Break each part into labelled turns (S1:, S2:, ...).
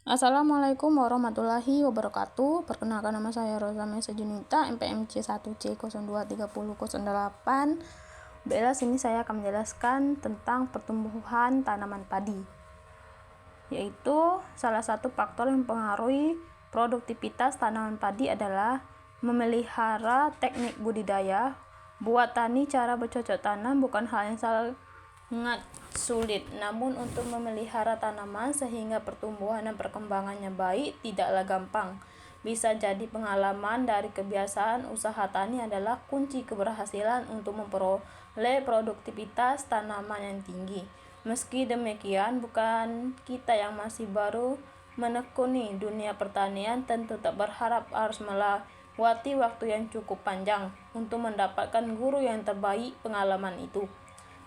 S1: Assalamualaikum warahmatullahi wabarakatuh. Perkenalkan, nama saya Rosa Mesa Junita, MPMC 1C023008. Baiklah, sini saya akan menjelaskan tentang pertumbuhan tanaman padi, yaitu salah satu faktor yang mempengaruhi produktivitas tanaman padi adalah memelihara teknik budidaya. Buat tani, cara bercocok tanam bukan hal yang sangat sulit, namun untuk memelihara tanaman sehingga pertumbuhan dan perkembangannya baik tidaklah gampang. Bisa jadi pengalaman dari kebiasaan usaha tani adalah kunci keberhasilan untuk memperoleh produktivitas tanaman yang tinggi. Meski demikian, bukan kita yang masih baru menekuni dunia pertanian tentu tak berharap harus melewati waktu yang cukup panjang untuk mendapatkan guru yang terbaik pengalaman itu.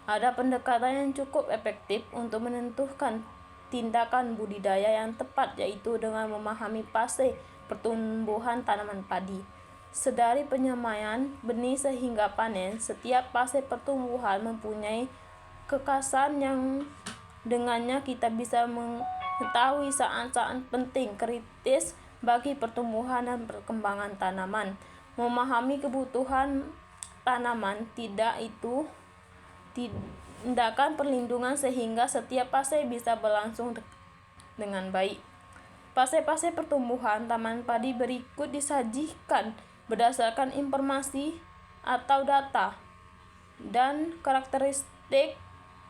S1: Ada pendekatan yang cukup efektif untuk menentukan tindakan budidaya yang tepat, yaitu dengan memahami fase pertumbuhan tanaman padi. Sedari penyemaian benih sehingga panen, setiap fase pertumbuhan mempunyai kekhasan yang dengannya kita bisa mengetahui saat-saat penting kritis bagi pertumbuhan dan perkembangan tanaman. Memahami kebutuhan tanaman tindakan perlindungan sehingga setiap fase bisa berlangsung dengan baik. Fase-fase pertumbuhan tanaman padi berikut disajikan berdasarkan informasi atau data dan karakteristik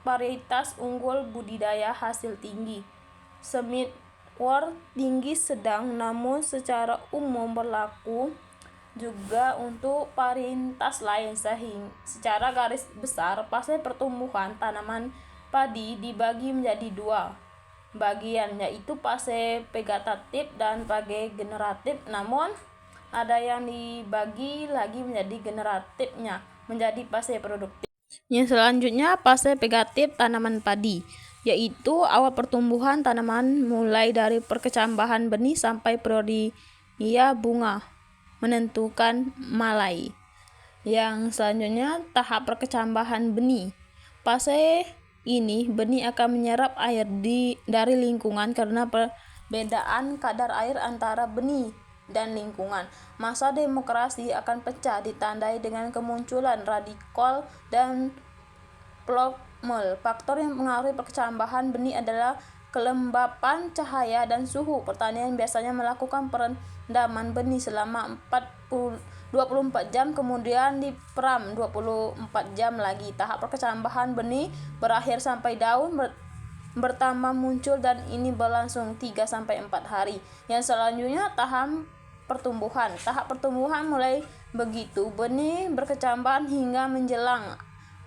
S1: varietas unggul budidaya hasil tinggi. Smithworth tinggi sedang, namun secara umum berlaku juga untuk varietas lain. Secara garis besar, fase pertumbuhan tanaman padi dibagi menjadi dua bagian, yaitu fase vegetatif dan fase generatif. Namun ada yang dibagi lagi menjadi generatifnya menjadi fase produktif. Yang selanjutnya, fase vegetatif tanaman padi, yaitu awal pertumbuhan tanaman mulai dari perkecambahan benih sampai periodia bunga menentukan malai. Yang selanjutnya, tahap perkecambahan benih. Fase ini benih akan menyerap air dari lingkungan karena perbedaan kadar air antara benih dan lingkungan. Masa demokrasi akan pecah ditandai dengan kemunculan radikal dan plogmol. Faktor yang mempengaruhi perkecambahan benih adalah kelembapan cahaya dan suhu. Pertanian biasanya melakukan perendaman benih selama 24 jam, kemudian diperam 24 jam lagi. Tahap perkecambahan benih berakhir sampai daun bertambah muncul, dan ini berlangsung 3-4 hari. Yang selanjutnya, tahap pertumbuhan. Tahap pertumbuhan mulai begitu benih berkecambahan hingga menjelang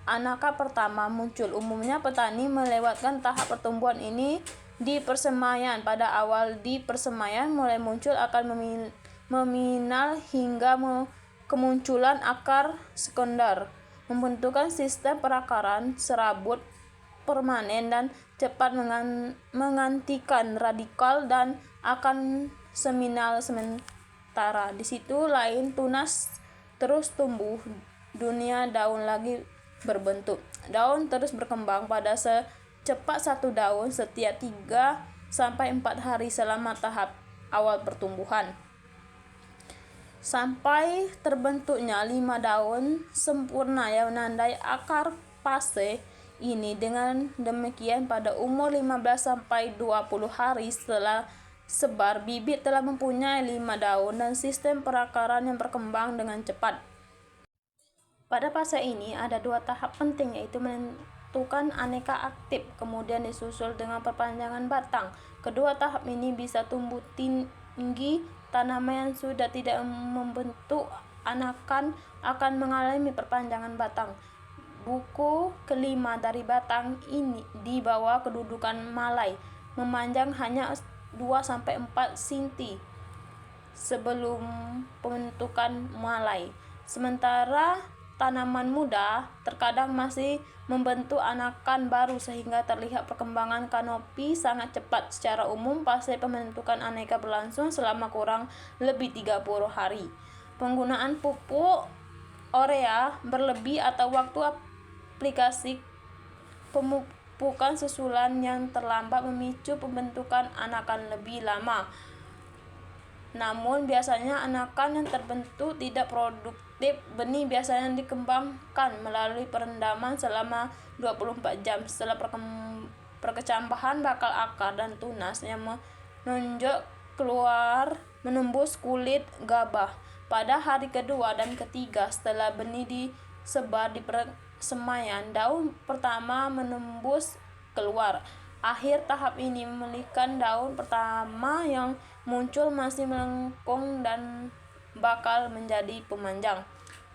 S1: anaka pertama muncul. Umumnya petani melewatkan tahap pertumbuhan ini di persemaian. Pada awal di persemaian mulai muncul akan meminal hingga kemunculan akar sekunder, membentukkan sistem perakaran serabut permanen dan cepat menggantikan radikal dan akan seminal sementara. Di situ lain tunas terus tumbuh, dunia daun lagi berbentuk. Daun terus berkembang pada secepat satu daun setiap 3-4 hari selama tahap awal pertumbuhan, sampai terbentuknya 5 daun sempurna yang menandai akar fase ini. Dengan demikian, pada umur 15-20 hari setelah sebar, bibit telah mempunyai 5 daun dan sistem perakaran yang berkembang dengan cepat. Pada fase ini ada 2 tahap penting, yaitu menentukan aneka aktif, kemudian disusul dengan perpanjangan batang. Kedua tahap ini bisa tumbuh tinggi. Tanaman yang sudah tidak membentuk anakan akan mengalami perpanjangan batang. Buku kelima dari batang ini di bawah kedudukan malai, memanjang hanya 2-4 cm sebelum pembentukan malai. Sementara tanaman muda terkadang masih membentuk anakan baru sehingga terlihat perkembangan kanopi sangat cepat. Secara umum, fase pembentukan aneka berlangsung selama kurang lebih 30 hari. Penggunaan pupuk urea berlebih atau waktu aplikasi pemupukan susulan yang terlambat memicu pembentukan anakan lebih lama. Namun biasanya anakan yang terbentuk tidak produktif. Benih biasanya dikembangkan melalui perendaman selama 24 jam. Setelah perkecambahan, bakal akar dan tunas yang menonjol keluar menembus kulit gabah. Pada hari kedua dan ketiga setelah benih disebar di persemaian, daun pertama menembus keluar. Akhir tahap ini memulihkan daun pertama yang muncul masih melengkung dan bakal menjadi pemanjang.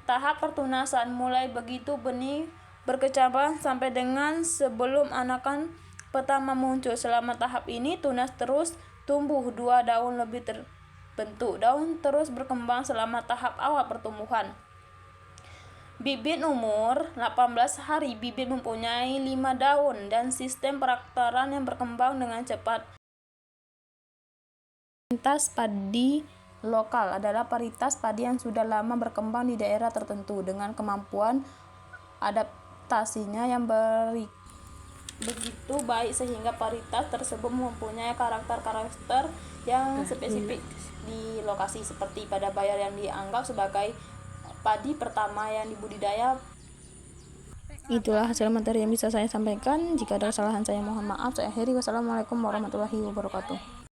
S1: Tahap pertunasan mulai begitu benih berkecambah sampai dengan sebelum anakan pertama muncul. Selama tahap ini tunas terus tumbuh, 2 daun lebih terbentuk. Daun terus berkembang selama tahap awal pertumbuhan. Bibit umur 18 hari, bibit mempunyai 5 daun dan sistem peraktaran yang berkembang dengan cepat. Varietas padi lokal adalah varietas padi yang sudah lama berkembang di daerah tertentu dengan kemampuan adaptasinya yang begitu baik sehingga varietas tersebut mempunyai karakter-karakter yang spesifik di lokasi, seperti pada Bayer yang dianggap sebagai padi pertama yang dibudidaya. Itulah hasil materi yang bisa saya sampaikan. Jika ada kesalahan saya mohon maaf. Saya akhiri. Wassalamualaikum warahmatullahi wabarakatuh.